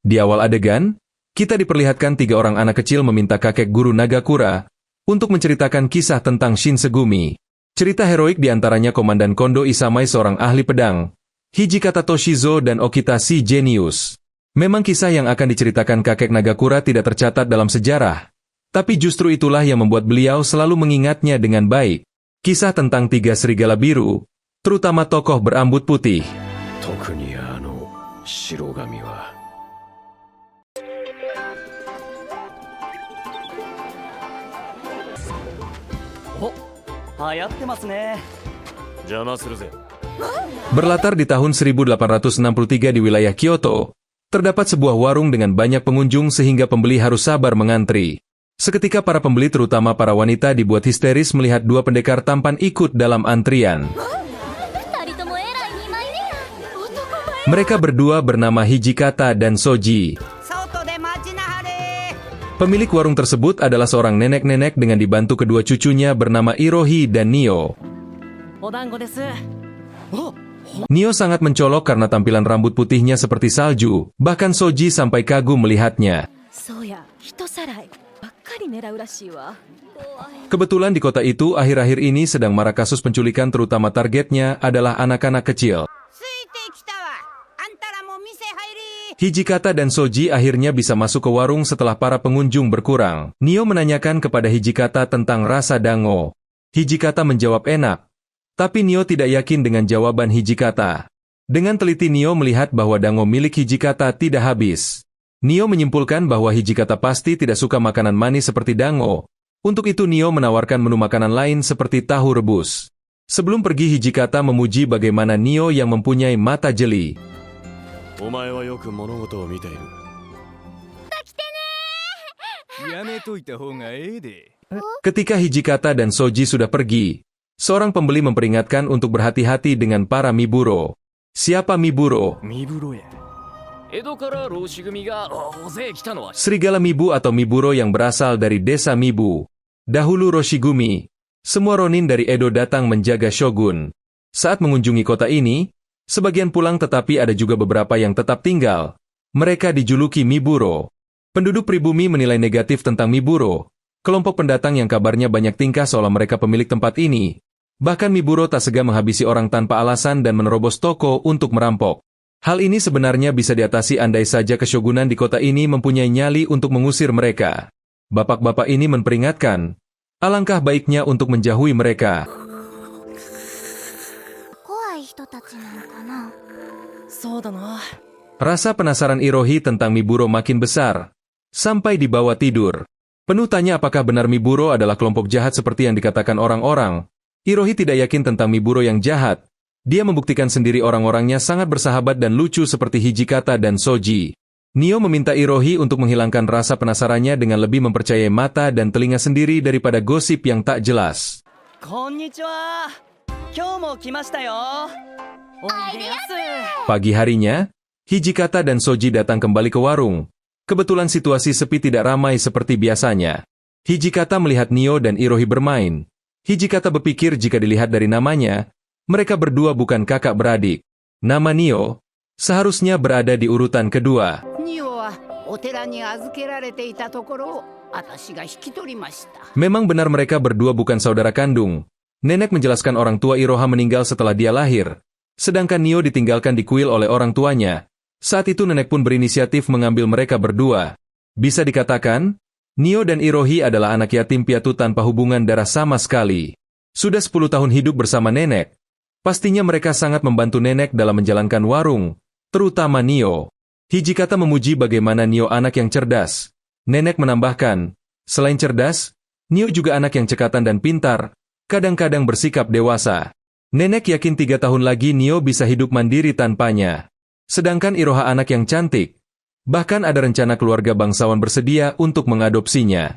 Di awal adegan, kita diperlihatkan 3 orang anak kecil meminta kakek guru Nagakura untuk menceritakan kisah tentang Shinsegumi. Cerita heroik diantaranya Komandan Kondo Isamai seorang ahli pedang, Hijikata Toshizo dan Okita si jenius. Memang kisah yang akan diceritakan kakek Nagakura tidak tercatat dalam sejarah, tapi justru itulah yang membuat beliau selalu mengingatnya dengan baik. Kisah tentang 3 serigala biru, terutama tokoh berambut putih. Berlatar di tahun 1863 di wilayah Kyoto, terdapat sebuah warung dengan banyak pengunjung sehingga pembeli harus sabar mengantri. Seketika para pembeli terutama para wanita dibuat histeris melihat 2 pendekar tampan ikut dalam antrian. Mereka berdua bernama Hijikata dan Soji. Pemilik warung tersebut adalah seorang nenek-nenek dengan dibantu kedua cucunya bernama Irohi dan Nio. Nio sangat mencolok karena tampilan rambut putihnya seperti salju, bahkan Soji sampai kagum melihatnya. Kebetulan di kota itu akhir-akhir ini sedang marak kasus penculikan terutama targetnya adalah anak-anak kecil. Hijikata dan Soji akhirnya bisa masuk ke warung setelah para pengunjung berkurang. Nio menanyakan kepada Hijikata tentang rasa dango. Hijikata menjawab enak, tapi Nio tidak yakin dengan jawaban Hijikata. Dengan teliti Nio melihat bahwa dango milik Hijikata tidak habis. Nio menyimpulkan bahwa Hijikata pasti tidak suka makanan manis seperti dango. Untuk itu Nio menawarkan menu makanan lain seperti tahu rebus. Sebelum pergi Hijikata memuji bagaimana Nio yang mempunyai mata jeli. Ketika Hijikata dan Soji sudah pergi, seorang pembeli memperingatkan untuk berhati-hati dengan para Miburo. Siapa Miburo? Serigala Mibu atau Miburo yang berasal dari desa Mibu. Dahulu Roshigumi, semua ronin dari Edo datang menjaga shogun. Saat mengunjungi kota ini, sebagian pulang tetapi ada juga beberapa yang tetap tinggal. Mereka dijuluki Miburo. Penduduk pribumi menilai negatif tentang Miburo, kelompok pendatang yang kabarnya banyak tingkah seolah mereka pemilik tempat ini. Bahkan Miburo tak segan menghabisi orang tanpa alasan dan menerobos toko untuk merampok. Hal ini sebenarnya bisa diatasi andai saja keshogunan di kota ini mempunyai nyali untuk mengusir mereka. Bapak-bapak ini memperingatkan, alangkah baiknya untuk menjauhi mereka. Rasa penasaran Irohi tentang Miburo makin besar, sampai dibawa tidur. Penuh tanya apakah benar Miburo adalah kelompok jahat seperti yang dikatakan orang-orang. Irohi tidak yakin tentang Miburo yang jahat. Dia membuktikan sendiri orang-orangnya sangat bersahabat dan lucu seperti Hijikata dan Soji. Nio meminta Irohi untuk menghilangkan rasa penasarannya dengan lebih mempercayai mata dan telinga sendiri daripada gosip yang tak jelas. Pagi harinya, Hijikata dan Soji datang kembali ke warung. Kebetulan situasi sepi tidak ramai seperti biasanya. Hijikata melihat Nio dan Irohi bermain. Hijikata berpikir jika dilihat dari namanya, mereka berdua bukan kakak beradik. Nama Nio seharusnya berada di urutan kedua. Memang benar mereka berdua bukan saudara kandung. Nenek menjelaskan orang tua Iroha meninggal setelah dia lahir. Sedangkan Nio ditinggalkan di kuil oleh orang tuanya. Saat itu nenek pun berinisiatif mengambil mereka berdua. Bisa dikatakan, Nio dan Irohi adalah anak yatim piatu tanpa hubungan darah sama sekali. Sudah 10 tahun hidup bersama nenek. Pastinya mereka sangat membantu nenek dalam menjalankan warung, terutama Nio. Hijikata memuji bagaimana Nio anak yang cerdas. Nenek menambahkan, selain cerdas, Nio juga anak yang cekatan dan pintar, kadang-kadang bersikap dewasa. Nenek yakin 3 tahun lagi Nio bisa hidup mandiri tanpanya. Sedangkan Iroha anak yang cantik. Bahkan ada rencana keluarga bangsawan bersedia untuk mengadopsinya.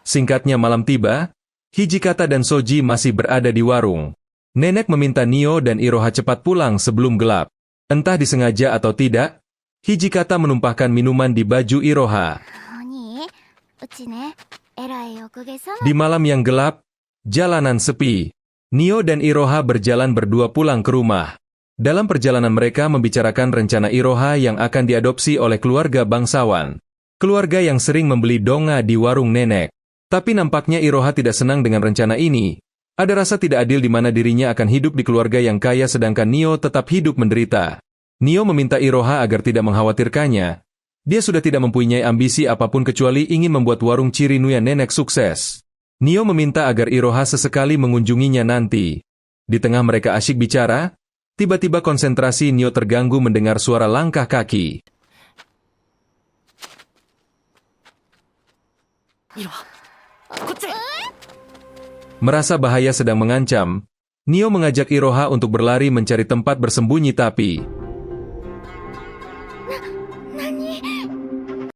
Singkatnya malam tiba, Hijikata dan Soji masih berada di warung. Nenek meminta Nio dan Iroha cepat pulang sebelum gelap. Entah disengaja atau tidak, Hijikata menumpahkan minuman di baju Iroha. Di malam yang gelap, Jalanan sepi. Nio dan Iroha berjalan berdua pulang ke rumah. Dalam perjalanan mereka membicarakan rencana Iroha yang akan diadopsi oleh keluarga bangsawan. Keluarga yang sering membeli donga di warung nenek. Tapi nampaknya Iroha tidak senang dengan rencana ini. Ada rasa tidak adil di mana dirinya akan hidup di keluarga yang kaya sedangkan Nio tetap hidup menderita. Nio meminta Iroha agar tidak mengkhawatirkannya. Dia sudah tidak mempunyai ambisi apapun kecuali ingin membuat warung Chirinuya nenek sukses. Nio meminta agar Iroha sesekali mengunjunginya nanti. Di tengah mereka asyik bicara, tiba-tiba konsentrasi Nio terganggu mendengar suara langkah kaki. Merasa bahaya sedang mengancam, Nio mengajak Iroha untuk berlari mencari tempat bersembunyi tapi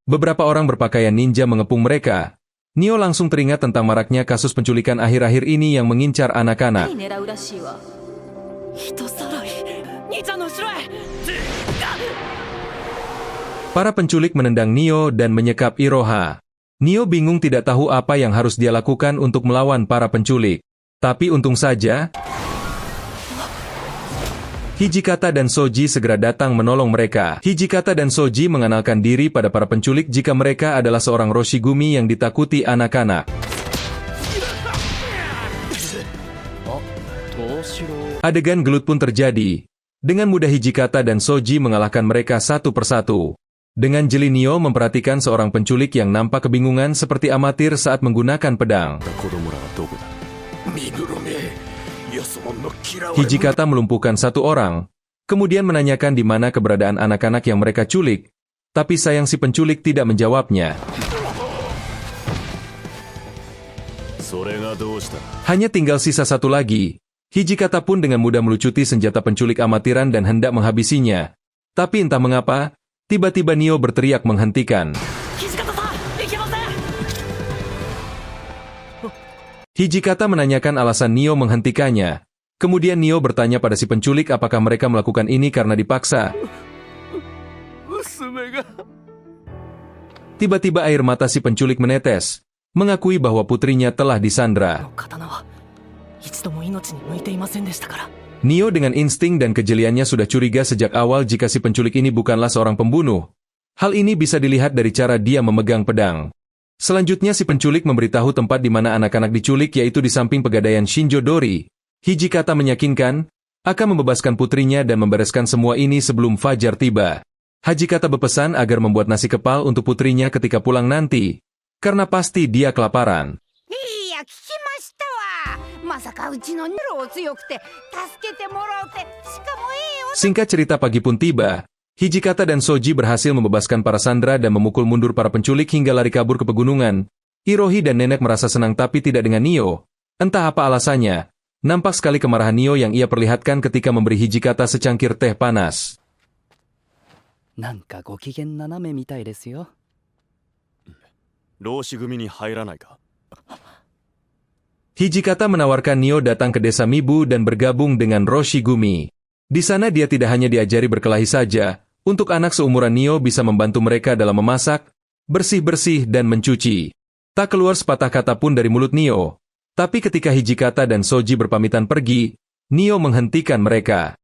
beberapa orang berpakaian ninja mengepung mereka. Nio langsung teringat tentang maraknya kasus penculikan akhir-akhir ini yang mengincar anak-anak. Para penculik menendang Nio dan menyekap Iroha. Nio bingung tidak tahu apa yang harus dia lakukan untuk melawan para penculik. Tapi untung saja, Hijikata dan Soji segera datang menolong mereka. Hijikata dan Soji mengenalkan diri pada para penculik jika mereka adalah seorang Roshigumi yang ditakuti anak-anak. Adegan gelut pun terjadi. Dengan mudah Hijikata dan Soji mengalahkan mereka satu persatu. Dengan jeli Nio memperhatikan seorang penculik yang nampak kebingungan seperti amatir saat menggunakan pedang. Hijikata melumpuhkan satu orang, kemudian menanyakan di mana keberadaan anak-anak yang mereka culik, tapi sayang si penculik tidak menjawabnya. Hanya tinggal sisa satu lagi. Hijikata pun dengan mudah melucuti senjata penculik amatiran dan hendak menghabisinya. Tapi entah mengapa, tiba-tiba Nio berteriak menghentikan. Hijikata menanyakan alasan Nio menghentikannya. Kemudian Nio bertanya pada si penculik apakah mereka melakukan ini karena dipaksa. Tiba-tiba air mata si penculik menetes, mengakui bahwa putrinya telah disandra. Nio dengan insting dan kejeliannya sudah curiga sejak awal jika si penculik ini bukanlah seorang pembunuh. Hal ini bisa dilihat dari cara dia memegang pedang. Selanjutnya si penculik memberitahu tempat di mana anak-anak diculik yaitu di samping pegadaian Shinjo Dori. Hijikata meyakinkan akan membebaskan putrinya dan membereskan semua ini sebelum fajar tiba. Hijikata berpesan agar membuat nasi kepal untuk putrinya ketika pulang nanti, karena pasti dia kelaparan. Singkat cerita pagi pun tiba. Hijikata dan Soji berhasil membebaskan para sandera dan memukul mundur para penculik hingga lari kabur ke pegunungan. Irohi dan nenek merasa senang tapi tidak dengan Nio. Entah apa alasannya, nampak sekali kemarahan Nio yang ia perlihatkan ketika memberi Hijikata secangkir teh panas. Hijikata menawarkan Nio datang ke desa Mibu dan bergabung dengan Roshigumi. Di sana dia tidak hanya diajari berkelahi saja, untuk anak seumuran Nio bisa membantu mereka dalam memasak, bersih-bersih dan mencuci. Tak keluar sepatah kata pun dari mulut Nio. Tapi ketika Hijikata dan Soji berpamitan pergi, Nio menghentikan mereka.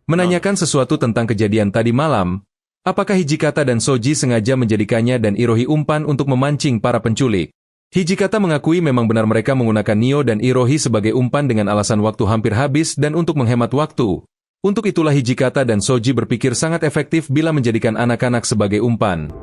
Menanyakan sesuatu tentang kejadian tadi malam, apakah Hijikata dan Soji sengaja menjadikannya dan Irohi umpan untuk memancing para penculik. Hijikata mengakui memang benar mereka menggunakan Nio dan Irohi sebagai umpan dengan alasan waktu hampir habis dan untuk menghemat waktu. Untuk itulah Hijikata dan Soji berpikir sangat efektif bila menjadikan anak-anak sebagai umpan.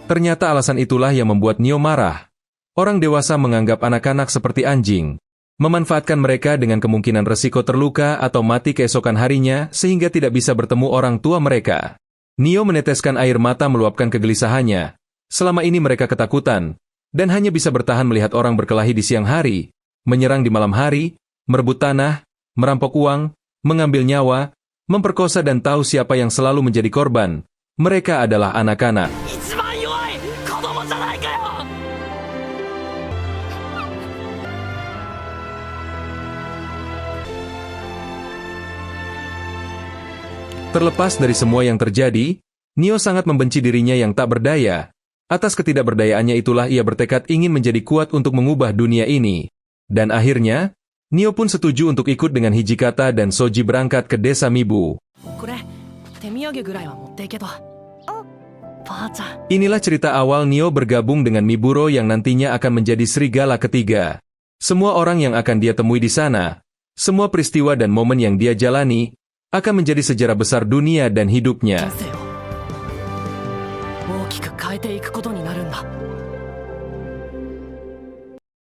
Ternyata alasan itulah yang membuat Nio marah. Orang dewasa menganggap anak-anak seperti anjing. Memanfaatkan mereka dengan kemungkinan resiko terluka atau mati keesokan harinya sehingga tidak bisa bertemu orang tua mereka. Nio meneteskan air mata meluapkan kegelisahannya. Selama ini mereka ketakutan, dan hanya bisa bertahan melihat orang berkelahi di siang hari, menyerang di malam hari, merebut tanah, merampok uang, mengambil nyawa, memperkosa dan tahu siapa yang selalu menjadi korban. Mereka adalah anak-anak. Terlepas dari semua yang terjadi, Nio sangat membenci dirinya yang tak berdaya. Atas ketidakberdayaannya itulah ia bertekad ingin menjadi kuat untuk mengubah dunia ini. Dan akhirnya, Nio pun setuju untuk ikut dengan Hijikata dan Soji berangkat ke desa Mibu. Inilah cerita awal Nio bergabung dengan Miburo yang nantinya akan menjadi serigala ketiga. Semua orang yang akan dia temui di sana, semua peristiwa dan momen yang dia jalani, akan menjadi sejarah besar dunia dan hidupnya.